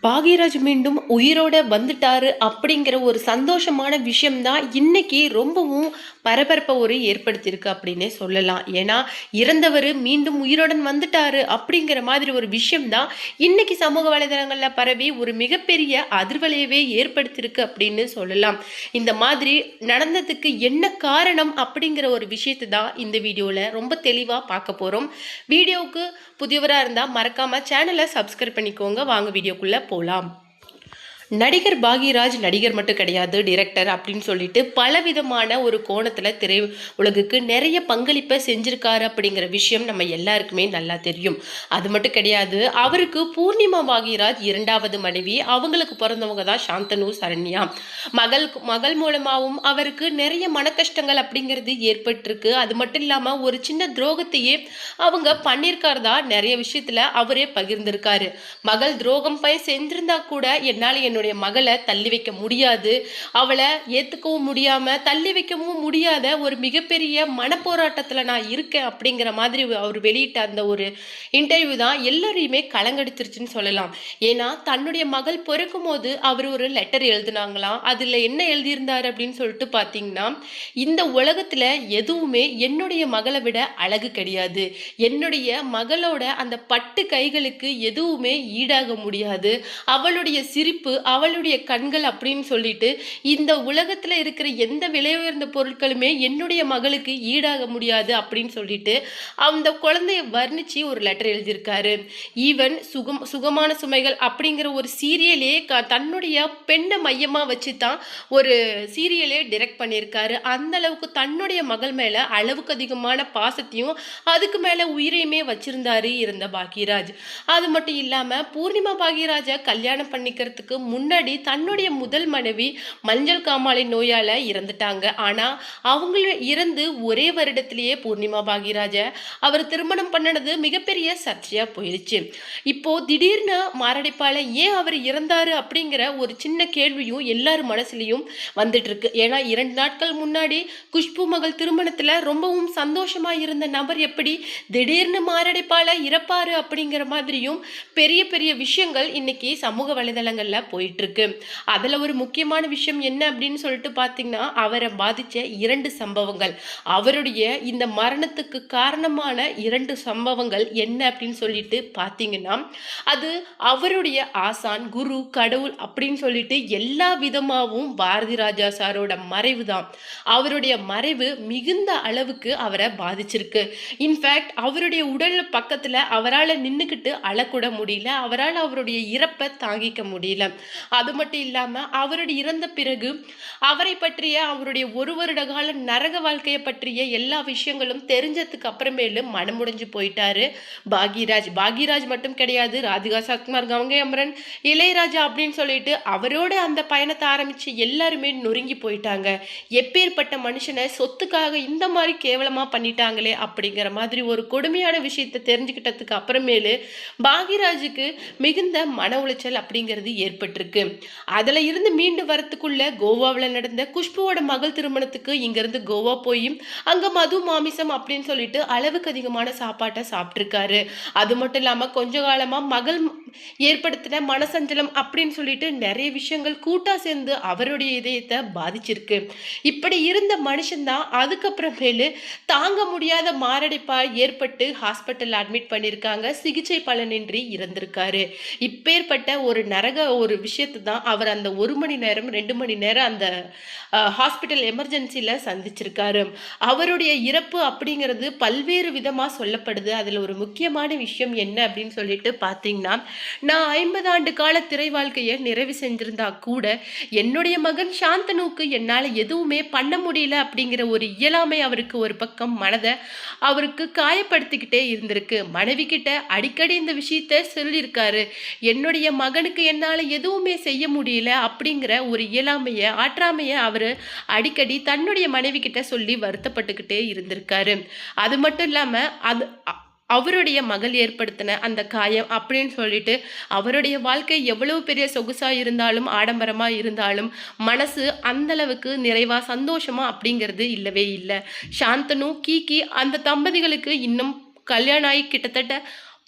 பாக்யராஜ் மீண்டும் உயிரோட வந்துட்டாரு அப்படிங்கிற ஒரு சந்தோஷமான விஷயம்தான் இன்னைக்கு ரொம்பவும் பரபரப்பை ஏற்படுத்தியிருக்கு அப்படின்னே சொல்லலாம். ஏன்னா இறந்தவர் மீண்டும் உயிருடன் வந்துட்டாரு அப்படிங்கிற மாதிரி ஒரு விஷயம்தான் இன்னைக்கு சமூக வலைதளங்கள்ல பரவி ஒரு மிகப்பெரிய அதிர்வலையவே ஏற்படுத்தியிருக்கு அப்படின்னு சொல்லலாம். இந்த மாதிரி நடந்ததுக்கு என்ன காரணம் அப்படிங்கிற ஒரு விஷயத்தை தான் இந்த வீடியோல ரொம்ப தெளிவா பார்க்க போறோம். வீடியோவுக்கு புதியவராக இருந்தால் மறக்காம சேனலை சப்ஸ்கிரைப் பண்ணிக்கோங்க. வாங்க வீடியோக்குள்ள போலாம். நடிகர் பாக்யராஜ் நடிகர் மட்டும் கிடையாது, டிரெக்டர் அப்படின்னு சொல்லிட்டு பலவிதமான ஒரு கோணத்துல திரை உலகுக்கு நிறைய பங்களிப்பை செஞ்சிருக்காரு அப்படிங்கிற விஷயம் நம்ம எல்லாருக்குமே நல்லா தெரியும். அது மட்டும் கிடையாது, அவருக்கு பூர்ணிமா பாக்யராஜ் இரண்டாவது மனைவி. அவங்களுக்கு பிறந்தவங்க தான் சாந்தனு சரண்யா. மகள் மூலமாகவும் அவருக்கு நிறைய மன கஷ்டங்கள் அப்படிங்கிறது ஏற்பட்டிருக்கு. அது மட்டும் இல்லாம ஒரு சின்ன துரோகத்தையே அவங்க பண்ணியிருக்காருதா நிறைய விஷயத்துல அவரே பகிர்ந்திருக்காரு. மகள் துரோகம் செஞ்சிருந்தா கூட என்னால் என்னுடைய மகளை தள்ளி வைக்க முடியாது, அவளை ஏத்துக்கவும் முடியாம தள்ளி வைக்கவும் முடியாத ஒரு மிகப்பெரிய மனப்போராட்டத்துல நான் இருக்கேன் அப்படிங்கிற மாதிரி அவர் வெளியிட்ட அந்த ஒரு இன்டர்வியூ தான் எல்லாரையுமே கலங்கடிச்சிருச்சுன்னு சொல்லலாம். ஏன்னா தன்னுடைய மகள் பிறக்கும் போது அவர் ஒரு லெட்டர் எழுதினாங்களாம். அதுல என்ன எழுதியிருந்தாரு அப்படின்னு சொல்லிட்டு பாத்தீங்கன்னா, இந்த உலகத்துல எதுவுமே என்னுடைய மகளை விட அழகு கிடையாது, என்னுடைய மகளோட அந்த பட்டு கைகளுக்கு எதுவுமே ஈடாக முடியாது, அவளுடைய சிரிப்பு அவளுடைய கண்கள் அப்படின்னு சொல்லிட்டு இந்த உலகத்துல இருக்கிற எந்த விலை உயர்ந்த பொருட்களுமே என்னுடைய மகளுக்கு ஈடாக முடியாது அப்படின்னு சொல்லிட்டு அந்த குழந்தைய வர்ணிச்சு ஒரு லெட்டர் எழுதியிருக்காரு. ஈவன் சுகமான சுமைகள் அப்படிங்கிற ஒரு சீரியலே தன்னுடைய பெண்ணை மையமா வச்சு தான் ஒரு சீரியலே டிரெக்ட் பண்ணியிருக்காரு. அந்த அளவுக்கு தன்னுடைய மகள் மேல அளவுக்கு அதிகமான பாசத்தையும் அதுக்கு மேல உயிரையுமே வச்சிருந்தாரு இருந்த பாக்யராஜ். அது மட்டும் இல்லாம பூர்ணிமா பாக்யராஜ கல்யாணம் பண்ணிக்கிறதுக்கு முன்னாடி தன்னுடைய முதல் மனைவி மஞ்சள் காமாலை நோயால இறந்துட்டாங்க. ஆனா அவங்க இறந்து ஒரே வருடத்திலேயே பூர்ணிமா பாக்யராஜ அவர் திருமணம் பண்ணது மிகப்பெரிய சர்ச்சையா போயிடுச்சு. இப்போ திடீர்னு மாரடைப்பால ஏன் அவர் இறந்தாரு அப்படிங்கிற ஒரு சின்ன கேள்வியும் எல்லார் மனசுலயும் வந்துட்டு இருக்கு. ஏன்னா 2 நாட்கள் முன்னாடி குஷ்பு மகள் திருமணத்துல ரொம்பவும் சந்தோஷமா இருந்த நபர் எப்படி திடீர்னு மாரடைப்பால இறப்பாரு அப்படிங்கிற மாதிரியும் பெரிய பெரிய விஷயங்கள் இன்னைக்கு சமூக வலைதளங்கள்ல போயிட்டு இருக்கு. அதுல ஒரு முக்கியமான விஷயம் என்ன அப்படின்னு சொல்லிட்டு பாத்தீங்கன்னா, அவரை பாதிச்ச 2 சம்பவங்கள், அவருடைய இந்த மரணத்துக்கு காரணமான 2 சம்பவங்கள் என்ன அப்படின்னு சொல்லிட்டு பாத்தீங்கன்னா, அது அவருடைய ஆசான், குரு, கடவுள் அப்படின்னு சொல்லிட்டு எல்லா விதமாகவும் பாரதி ராஜா சாரோட மறைவு தான். அவருடைய மறைவு மிகுந்த அளவுக்கு அவரை பாதிச்சிருக்கு. இன்ஃபேக்ட் அவருடைய உடல் பக்கத்துல அவரால் நின்றுக்கிட்டு அழக்கூட முடியல, அவரால் அவருடைய இறப்பை தாங்கிக்க முடியல. அது மட்டும் இல்லாம அவருடைய இறந்த பிறகு அவரை பற்றிய அவருடைய 1 வருட கால நரக வாழ்க்கையை பற்றிய எல்லா விஷயங்களும் தெரிஞ்சதுக்கு அப்புறமேலு மனமுடைஞ்சு போயிட்டாரு பாக்யராஜ். பாக்யராஜ் மட்டும் கிடையாது, ராதிகா சத்குமார், கங்கை அமரன், இளையராஜா அப்படின்னு சொல்லிட்டு அவரோட அந்த பயணத்தை ஆரம்பிச்சு எல்லாருமே நொறுங்கி போயிட்டாங்க. எப்பேற்பட்ட மனுஷனை சொத்துக்காக இந்த மாதிரி கேவலமா பண்ணிட்டாங்களே அப்படிங்கிற மாதிரி ஒரு கொடுமையான விஷயத்தை தெரிஞ்சுக்கிட்டதுக்கு அப்புறமேலு பாக்யராஜுக்கு மிகுந்த மன உளைச்சல் அப்படிங்கிறது ஏற்பட்டிருக்கு. அதுல இருந்து மீண்டு வரத்துக்குள்ள கோவாவில் நடந்த குஷ்புவோட மகள் திருமணத்துக்கு இங்கிருந்து கோவா போய் அங்க மது மாமிசம் அப்படின்னு சொல்லிட்டு அளவுக்கு அதிகமான சாப்பாட்டை சாப்பிட்டிருக்காரு. அது மட்டும் இல்லாம கொஞ்ச காலமா மகள் ஏற்படுத்தின மனசஞ்சலம் அப்படின்னு சொல்லிட்டு நிறைய விஷயங்கள் கூட்டா சேர்ந்து அவருடைய இதயத்தை பாதிச்சிருக்கு. இப்படி இருந்த மனுஷன்தான் அதுக்கப்புறமேலு தாங்க முடியாத மாரடைப்பா ஏற்பட்டு ஹாஸ்பிட்டல் அட்மிட் பண்ணியிருக்காங்க. சிகிச்சை பலனின்றி இறந்திருக்காரு. இப்பேற்பட்ட ஒரு நரக ஒரு விஷயத்தை தான் அவர் அந்த 1 மணி நேரம் 2 மணி நேரம் அந்த ஹாஸ்பிட்டல் எமர்ஜென்சில சந்திச்சிருக்காரு. அவருடைய இறப்பு அப்படிங்கிறது பல்வேறு விதமா சொல்லப்படுது. அதுல ஒரு முக்கியமான விஷயம் என்ன அப்படின்னு சொல்லிட்டு பாத்தீங்கன்னா, நான் 50 ஆண்டு கால திரை வாழ்க்கையை நிறைவு செஞ்சிருந்தா கூட என்னுடைய மகன் சாந்தனுக்கு என்னால எதுவுமே பண்ண முடியல அப்படிங்கிற ஒரு இயலாமை அவருக்கு ஒரு பக்கம் மனதை அவருக்கு காயப்படுத்திக்கிட்டே இருந்திருக்கு. மனைவி கிட்ட அடிக்கடி இந்த விஷயத்த சொல்லியிருக்காரு. என்னுடைய மகனுக்கு என்னால எதுவுமே செய்ய முடியல அப்படிங்கிற ஒரு இயலாமைய ஆற்றாமைய அவரு அடிக்கடி தன்னுடைய மனைவி கிட்ட சொல்லி வருத்தப்பட்டுக்கிட்டே இருந்திருக்காரு. அது மட்டும் இல்லாம அது அவருடைய மகள் ஏற்படுத்தின அந்த காயம் அப்படின்னு சொல்லிட்டு அவருடைய வாழ்க்கை எவ்வளவு பெரிய சொகுசா இருந்தாலும் ஆடம்பரமா இருந்தாலும் மனசு அந்த அளவுக்கு நிறைவா சந்தோஷமா அப்படிங்கிறது இல்லவே இல்லை. சாந்தனு கீகி அந்த தம்பதிகளுக்கு இன்னும் கல்யாணம் ஆகி கிட்டத்தட்ட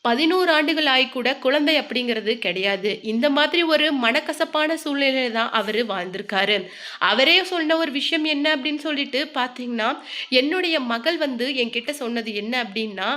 11 ஆண்டுகள் ஆயி கூட குழந்தை அப்படிங்கிறது கிடையாது. இந்த மாதிரி ஒரு மனக்கசப்பான சூழ்நிலையில தான் அவரு வாழ்ந்திருக்காரு. அவரே சொன்ன ஒரு விஷயம் என்ன அப்படின்னு சொல்லிட்டு பார்த்தீங்கன்னா, என்னுடைய மகள் வந்து என்கிட்ட சொன்னது என்ன அப்படின்னா,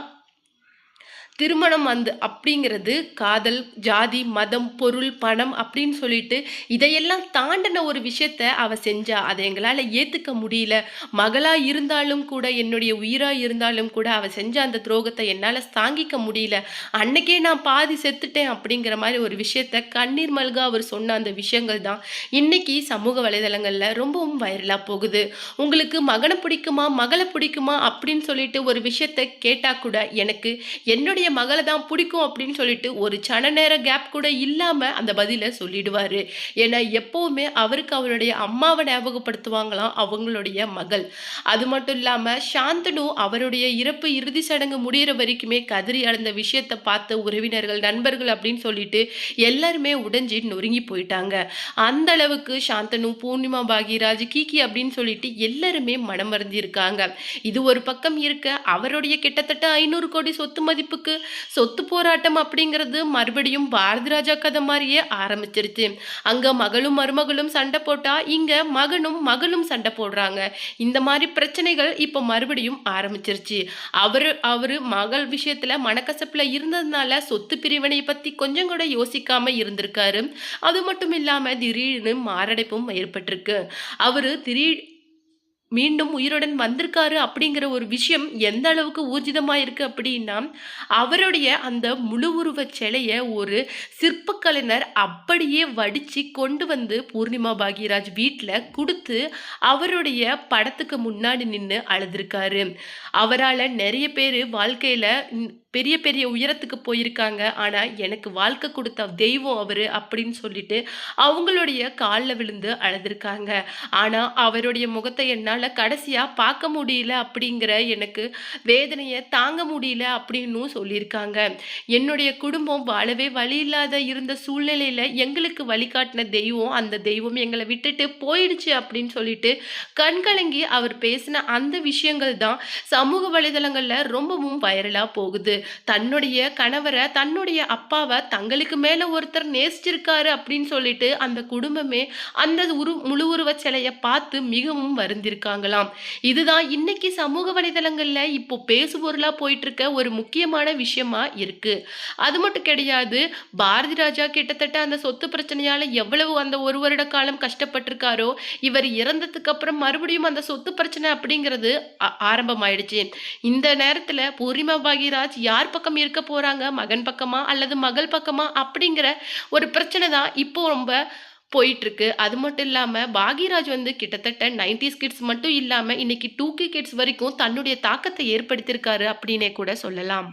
திருமணம் அப்படிங்கிறது காதல், ஜாதி, மதம், பொருள், பணம் அப்படின்னு சொல்லிட்டு இதையெல்லாம் தாண்டின ஒரு விஷயத்த அவ செஞ்சா. அத எங்களால ஏத்துக்க முடியல. மகளா இருந்தாலும் கூட, என்னுடைய உயிரா இருந்தாலும் கூட அவ செஞ்ச அந்த துரோகத்த என்னால தாங்கிக்க முடியல. அன்னைக்கே நான் பாதி செத்துட்டேன் அப்படிங்கிற மாரி ஒரு விஷயத்த கண்ணீர் மல்கா அவர் சொன்ன அந்த விஷயங்கள் தான் இன்னைக்கு சமூக வலைதளங்கள்ல ரொம்பவும் வைரலா போகுது. உங்களுக்கு மகன பிடிக்குமா? மகள பிடிக்குமா? அப்படின்னு சொல்லிட்டு ஒரு விஷயத்த கேட்டா கூட எனக்கு என்னுடைய மகள தான் பிடிக்கும் அப்படின்னு சொல்லிட்டு ஒரு சன நேர கேப் கூட இல்லாம அந்த பதில சொல்லிடுவாரு. ஏன்னா எப்பவுமே அவருக்கு அவருடைய அம்மாவ ஞாபகப்படுத்துவாங்களாம் அவங்களுடைய மகள். அது மட்டும் இல்லாம சாந்தனு அவருடைய இறுதி சடங்கு முடியிற வரைக்குமே கதறி அழுந்த விஷயத்த பார்த்த உறவினர்கள், நண்பர்கள் அப்படின்னு சொல்லிட்டு எல்லாருமே உடைஞ்சு நொறுங்கி போயிட்டாங்க. அந்த அளவுக்கு சாந்தனு, பூர்ணிமா பாக்யராஜ், கீகி அப்படின்னு சொல்லிட்டு எல்லாருமே மனம் வருந்திருக்காங்க. இது ஒரு பக்கம் இருக்க அவருடைய கிட்டத்தட்ட 500 கோடி சொத்து மதிப்புக்கு சொத்து போராட்டம் அப்படிங்கிறது மறுபடியும் பாரதி ராஜா கதை மாதிரியே ஆரம்பிச்சிருச்சு. அங்க மகளும் மருமகளும் சண்டை போட்டா இங்க மகனும் மகளும் சண்டை போடுறாங்க. இந்த மாதிரி பிரச்சனைகள் இப்ப மறுபடியும் ஆரம்பிச்சிருச்சு. அவரு அவரு மகள் விஷயத்துல மனக்கசப்புல இருந்ததுனால சொத்து பிரிவினை பத்தி கொஞ்சம் கூட யோசிக்காம இருந்திருக்காரு. அது மட்டும் இல்லாம திடீர்னு மாரடைப்பும் ஏற்பட்டிருக்கு. அவரு மீண்டும் உயிருடன் வந்திருக்காரு அப்படிங்கிற ஒரு விஷயம் எந்த அளவுக்கு ஊர்ஜிதமா இருக்கு அப்படின்னா, அவருடைய அந்த முழு உருவச் சிலைய ஒரு சிற்பக்கலைஞர் அப்படியே வடிச்சு கொண்டு வந்து பூர்ணிமா பாக்யராஜ் வீட்ல குடுத்து, அவருடைய படத்துக்கு முன்னாடி நின்னு அழுதுருக்காரு. அவரால நெறைய பேரு வாழ்க்கையில பெரிய பெரிய உயரத்துக்கு போயிருக்காங்க. ஆனா, எனக்கு வாழ்க்கை குடுத்த தெய்வம் அவரு அப்படின்னு சொல்லிட்டு, அவங்களுடைய கால்ல விழுந்து அழுதுருக்காங்க. ஆனா, அவருடைய முகத்த என்னால கடைசியா பார்க்க முடியல அப்படிங்கிற எனக்கு வேதனைய தாங்க முடியல அப்படின்னும் சொல்லியிருக்காங்க. என்னுடைய குடும்பம் வாழவே வழி இல்லாத இருந்த சூழ்நிலையில எங்களுக்கு வழிகாட்டின தெய்வம், அந்த தெய்வம் எங்கள விட்டுட்டு போயிடுச்சு அப்படின்னு சொல்லிட்டு, கண்கலங்கி அவர் பேசின அந்த விஷயங்கள் தான் சமூக வலைதளங்கள்ல ரொம்பவும் வைரலா போகுது. தன்னுடைய கணவர, தன்னுடைய அப்பாவ தங்களுக்கு மேல ஒருத்தர் நேசிச்சிருக்காரு அப்படின்னு சொல்லிட்டு அந்த குடும்பமே அந்த முழு உருவச் சிலைய பார்த்து மிகவும் வருந்திருக்காங்களாம். இதுதான் இன்னைக்கு சமூக வலைதளங்கள்ல இப்போ பேசுபொருளா போயிட்டு இருக்க ஒரு முக்கியமான விஷயமா இருக்கு. அது மட்டும் கிடையாது. பாரதி ராஜா கிட்டத்தட்ட அந்த சொத்து பிரச்சனையால எவ்வளவு அந்த 1 வருட காலம் கஷ்டப்பட்டிருக்காரோ, இவர் இறந்ததுக்கு அப்புறம் மறுபடியும் அந்த சொத்து பிரச்சனை அப்படிங்கிறது ஆரம்பமாயிடுச்சு. இந்த நேரத்துல பூர்ணிமா பாக்யராஜ் யார் பக்கம் இருக்க போறாங்க? மகன் பக்கமா? அல்லது மகள் பக்கமா? அப்படிங்கிற ஒரு பிரச்சனை தான் இப்போ ரொம்ப போயிட்டுருக்கு. அது மட்டும் இல்லாம பாக்யராஜ் வந்து கிட்டத்தட்ட 90ஸ் கிட்ஸ் மட்டும் இல்லாம இன்னைக்கு 2கே கிட்ஸ் வரைக்கும் தன்னுடைய தாக்கத்த ஏற்படுத்தியிருக்காரு அப்படின்னே கூட சொல்லலாம்.